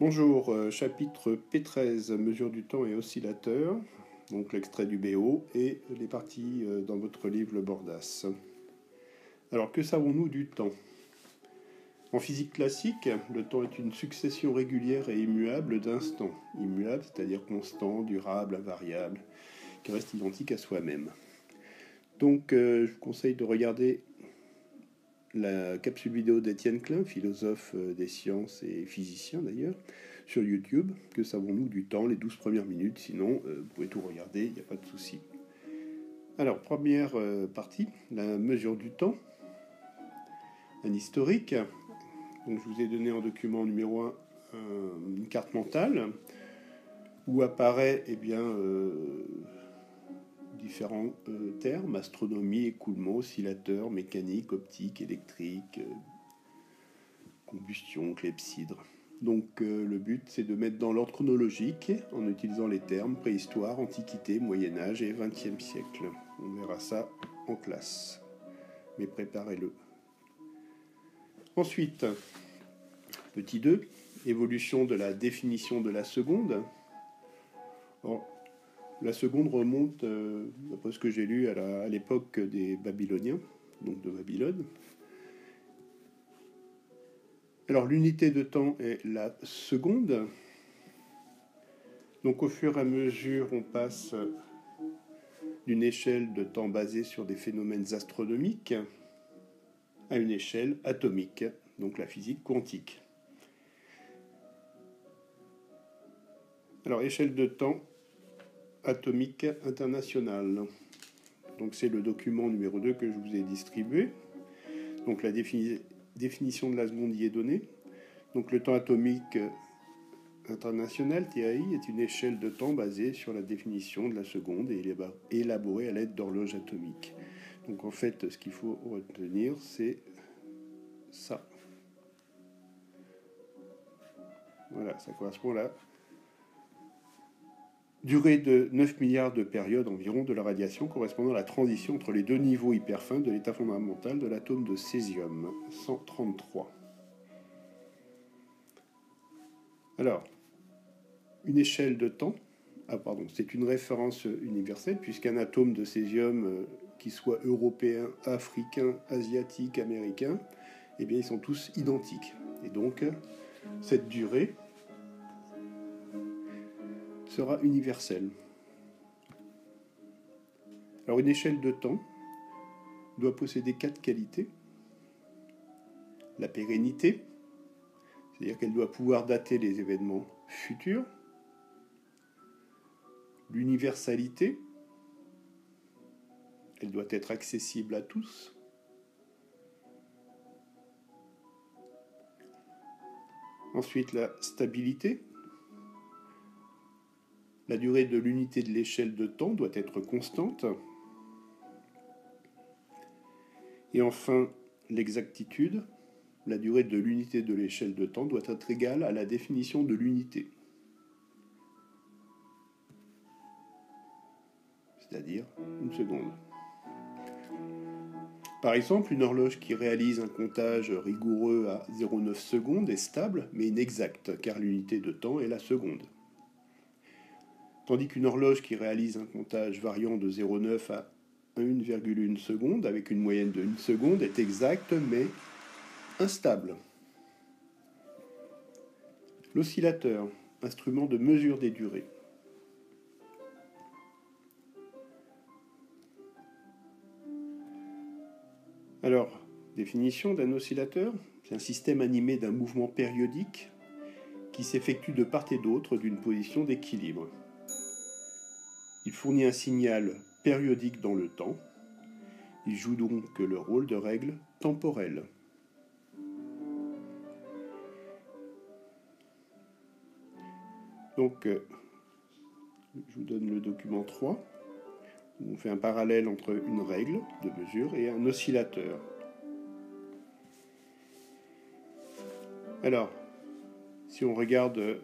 Bonjour, chapitre P13, mesure du temps et oscillateur, donc l'extrait du BO et les parties dans votre livre Le Bordas. Alors, que savons-nous du temps? En physique classique, le temps est une succession régulière et immuable d'instants. Immuable, c'est-à-dire constant, durable, invariable, qui reste identique à soi-même. Donc, je vous conseille de regarder la capsule vidéo d'Étienne Klein, philosophe des sciences et physicien d'ailleurs, sur YouTube. Que savons-nous du temps, les 12 premières minutes? Sinon, vous pouvez tout regarder, il n'y a pas de souci. Alors, première partie, la mesure du temps, un historique. Donc, je vous ai donné en document numéro 1 une carte mentale où apparaît différents termes: astronomie, écoulement, oscillateur, mécanique, optique, électrique, combustion, clepsydre. Donc le but, c'est de mettre dans l'ordre chronologique en utilisant les termes préhistoire, antiquité, Moyen-Âge et XXe siècle. On verra ça en classe, mais préparez-le. Ensuite, petit 2, évolution de la définition de la seconde. Alors, la seconde remonte, d'après ce que j'ai lu, à l'époque des Babyloniens, donc de Babylone. Alors, l'unité de temps est la seconde. Donc, au fur et à mesure, on passe d'une échelle de temps basée sur des phénomènes astronomiques à une échelle atomique, donc la physique quantique. Alors, échelle de temps atomique internationale. Donc, c'est le document numéro 2 que je vous ai distribué. Donc, la définition de la seconde y est donnée. Donc, le temps atomique international, TAI, est une échelle de temps basée sur la définition de la seconde et élaborée à l'aide d'horloges atomiques. Donc, en fait, ce qu'il faut retenir, c'est ça. Voilà, ça correspond à la durée de 9 milliards de périodes environ de la radiation, correspondant à la transition entre les deux niveaux hyper fins de l'état fondamental de l'atome de césium, 133. Alors, une échelle de temps, c'est une référence universelle, puisqu'un atome de césium, qu'il soit européen, africain, asiatique, américain, eh bien, ils sont tous identiques. Et donc, cette durée sera universelle. Alors, une échelle de temps doit posséder 4 qualités. La pérennité, c'est-à-dire qu'elle doit pouvoir dater les événements futurs. L'universalité, elle doit être accessible à tous. Ensuite, la stabilité. La durée de l'unité de l'échelle de temps doit être constante. Et enfin, l'exactitude. La durée de l'unité de l'échelle de temps doit être égale à la définition de l'unité. C'est-à-dire une seconde. Par exemple, une horloge qui réalise un comptage rigoureux à 0,9 secondes est stable, mais inexacte, car l'unité de temps est la seconde. Tandis qu'une horloge qui réalise un comptage variant de 0,9 à 1,1 seconde, avec une moyenne de 1 seconde, est exacte, mais instable. L'oscillateur, instrument de mesure des durées. Alors, définition d'un oscillateur, c'est un système animé d'un mouvement périodique qui s'effectue de part et d'autre d'une position d'équilibre. Il fournit un signal périodique dans le temps. Il joue donc le rôle de règle temporelle. Donc, je vous donne le document 3. On fait un parallèle entre une règle de mesure et un oscillateur. Alors, si on regarde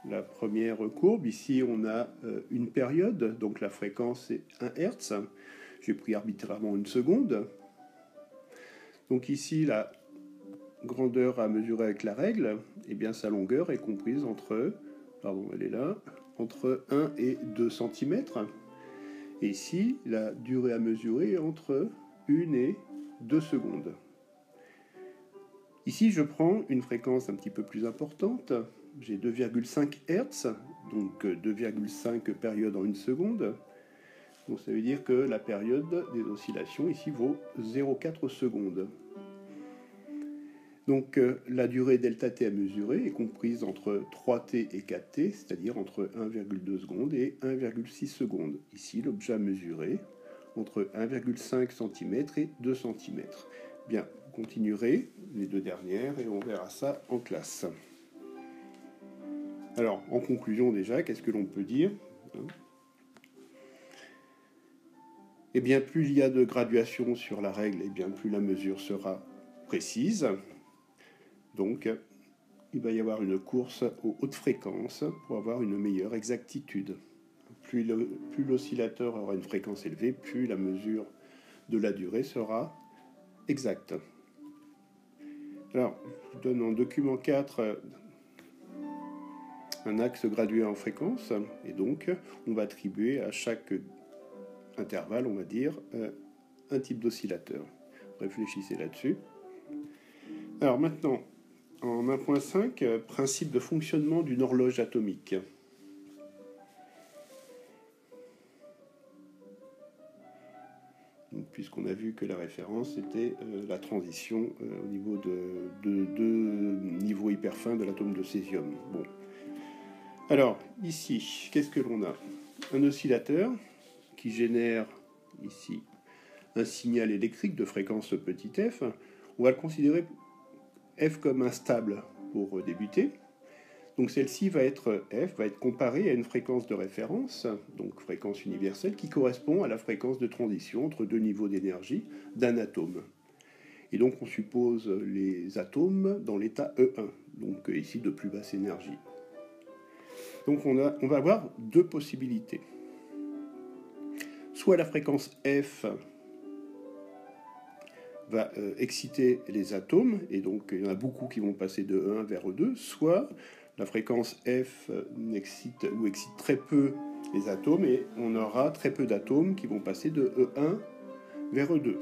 la première courbe, ici on a une période, donc la fréquence est 1 Hz. J'ai pris arbitrairement une seconde. Donc ici, la grandeur à mesurer avec la règle, eh bien sa longueur est comprise entre, pardon, elle est là, entre 1 et 2 cm. Et ici, la durée à mesurer est entre 1 et 2 secondes. Ici, je prends une fréquence un petit peu plus importante. J'ai 2,5 Hz, donc 2,5 périodes en une seconde. Donc ça veut dire que la période des oscillations ici vaut 0,4 secondes. Donc la durée ΔT à mesurer est comprise entre 3T et 4T, c'est-à-dire entre 1,2 secondes et 1,6 secondes. Ici, l'objet à mesurer entre 1,5 cm et 2 cm. Bien, vous continuerez les deux dernières et on verra ça en classe. Alors, en conclusion déjà, qu'est-ce que l'on peut dire ? Eh bien, plus il y a de graduation sur la règle, eh bien, plus la mesure sera précise. Donc, il va y avoir une course aux hautes fréquences pour avoir une meilleure exactitude. Plus l'oscillateur aura une fréquence élevée, plus la mesure de la durée sera exacte. Alors, je vous donne en document 4 un axe gradué en fréquence, et donc on va attribuer à chaque intervalle, on va dire, un type d'oscillateur. Réfléchissez là-dessus. Alors maintenant, en 1.5, principe de fonctionnement d'une horloge atomique. Puisqu'on a vu que la référence était la transition au niveau de deux niveaux hyper fins de l'atome de césium. Bon. Alors, ici, qu'est-ce que l'on a ? Un oscillateur qui génère ici un signal électrique de fréquence petit f. On va le considérer f comme instable pour débuter. Donc celle-ci va être comparée à une fréquence de référence, donc fréquence universelle, qui correspond à la fréquence de transition entre deux niveaux d'énergie d'un atome. Et donc on suppose les atomes dans l'état E1, donc ici de plus basse énergie. Donc on va avoir deux possibilités. Soit la fréquence F va exciter les atomes, et donc il y en a beaucoup qui vont passer de E1 vers E2, soit la fréquence F excite très peu les atomes, et on aura très peu d'atomes qui vont passer de E1 vers E2.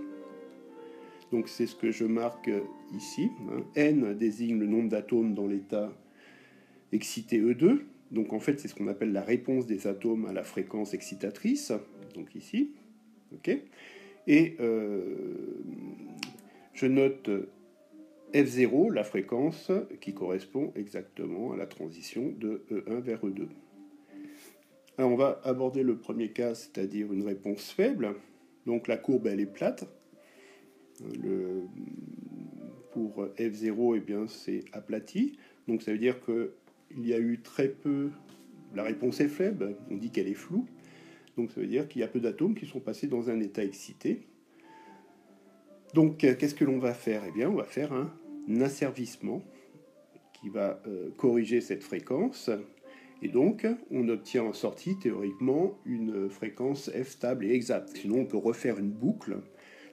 Donc c'est ce que je marque ici. N désigne le nombre d'atomes dans l'état excité E2. Donc en fait, c'est ce qu'on appelle la réponse des atomes à la fréquence excitatrice. Donc ici. Okay. Et je note F0, la fréquence qui correspond exactement à la transition de E1 vers E2. Alors on va aborder le premier cas, c'est-à-dire une réponse faible. Donc la courbe, elle est plate. Pour F0, eh bien, c'est aplati. Donc ça veut dire qu'il y a eu très peu... La réponse est faible, on dit qu'elle est floue. Donc ça veut dire qu'il y a peu d'atomes qui sont passés dans un état excité. Donc qu'est-ce que l'on va faire ? Eh bien, on va faire un asservissement qui va corriger cette fréquence. Et donc, on obtient en sortie, théoriquement, une fréquence F stable et exacte. Sinon, on peut refaire une boucle.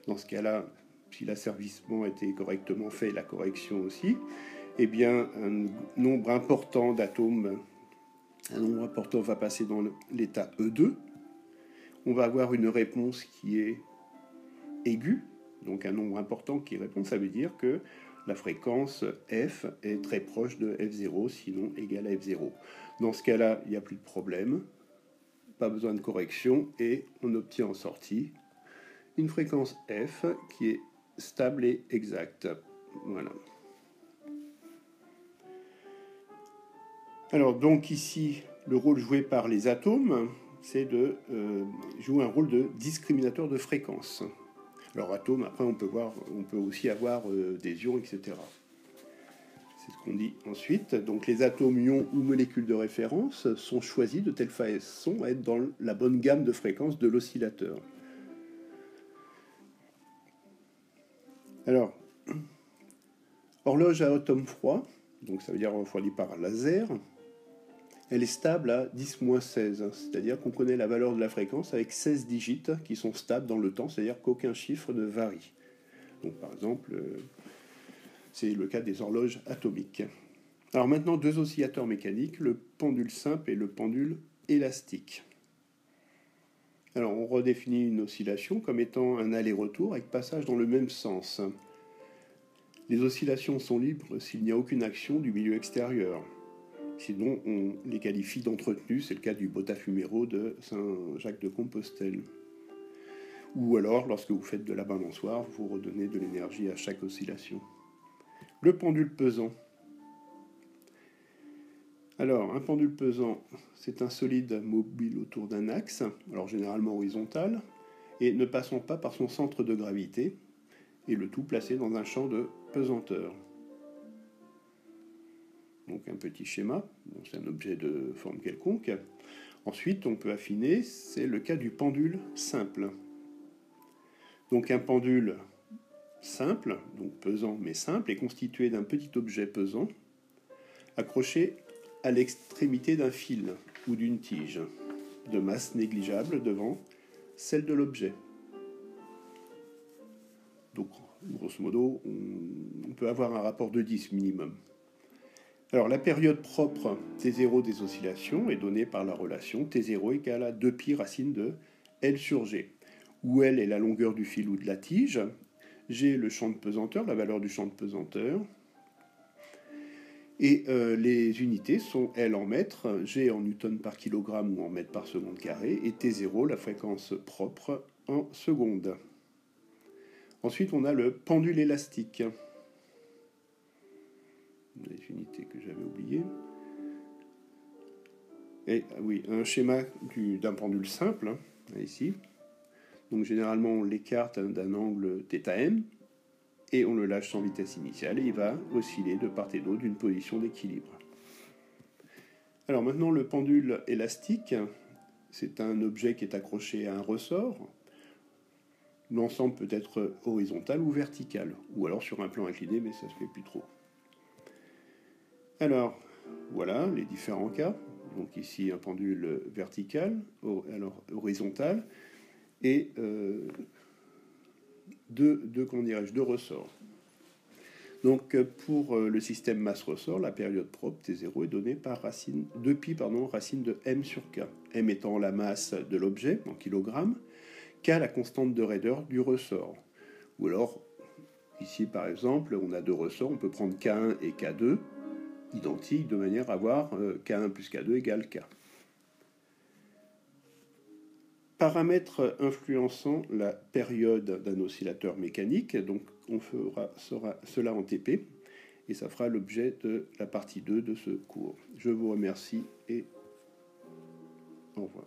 Dans ce cas-là, si l'asservissement était correctement fait, la correction aussi, eh bien, un nombre important d'atomes, va passer dans l'état E2. On va avoir une réponse qui est aiguë, donc un nombre important qui répond. Ça veut dire que la fréquence F est très proche de F0, sinon égale à F0. Dans ce cas-là, il n'y a plus de problème, pas besoin de correction, et on obtient en sortie une fréquence F qui est stable et exacte. Voilà. Alors donc ici, le rôle joué par les atomes, c'est de jouer un rôle de discriminateur de fréquence. Alors atome, après on peut aussi avoir des ions, etc. C'est ce qu'on dit ensuite. Donc les atomes, ions ou molécules de référence sont choisis de telle façon à être dans la bonne gamme de fréquences de l'oscillateur. Alors, horloge à atome froid, donc ça veut dire refroidi par laser, elle est stable à 10-16, c'est-à-dire qu'on connaît la valeur de la fréquence avec 16 digits qui sont stables dans le temps, c'est-à-dire qu'aucun chiffre ne varie. Donc par exemple, C'est le cas des horloges atomiques. Alors maintenant, deux oscillateurs mécaniques, le pendule simple et le pendule élastique. Alors on redéfinit une oscillation comme étant un aller-retour avec passage dans le même sens. Les oscillations sont libres s'il n'y a aucune action du milieu extérieur. Sinon, on les qualifie d'entretenues, c'est le cas du Botafumeiro de Saint-Jacques-de-Compostelle. Ou alors, lorsque vous faites de la balançoire, vous redonnez de l'énergie à chaque oscillation. Le pendule pesant. Alors, un pendule pesant, c'est un solide mobile autour d'un axe, alors généralement horizontal, et ne passant pas par son centre de gravité, et le tout placé dans un champ de pesanteur. Donc un petit schéma, bon, c'est un objet de forme quelconque. Ensuite, on peut affiner, c'est le cas du pendule simple. Donc un pendule simple, donc pesant mais simple, est constitué d'un petit objet pesant accroché à l'extrémité d'un fil ou d'une tige, de masse négligeable devant celle de l'objet. Donc, grosso modo, on peut avoir un rapport de 10 minimum. Alors, la période propre T0 des oscillations est donnée par la relation T0 égale à 2π racine de L sur G, où L est la longueur du fil ou de la tige, G est le champ de pesanteur, la valeur du champ de pesanteur, et les unités sont L en mètres, G en newton par kilogramme ou en mètres par seconde carré, et T0, la fréquence propre, en secondes. Ensuite, on a le pendule élastique. Les unités que j'avais oubliées. Et oui, un schéma d'un pendule simple, hein, ici. Donc généralement, on l'écarte d'un angle θm, et on le lâche sans vitesse initiale, et il va osciller de part et d'autre d'une position d'équilibre. Alors maintenant, le pendule élastique, c'est un objet qui est accroché à un ressort. L'ensemble peut être horizontal ou vertical, ou alors sur un plan incliné, mais ça se fait plus trop. Alors, voilà les différents cas. Donc ici, un pendule vertical, alors horizontal, et deux ressorts. Donc pour le système masse-ressort, la période propre T0 est donnée par 2π racine de m sur k. M étant la masse de l'objet en kilogrammes, k la constante de raideur du ressort. Ou alors, ici par exemple, on a deux ressorts, on peut prendre K1 et K2, identiques, de manière à avoir K1 plus K2 égale K. Paramètres influençant la période d'un oscillateur mécanique, donc on fera cela en TP, et ça fera l'objet de la partie 2 de ce cours. Je vous remercie et au revoir.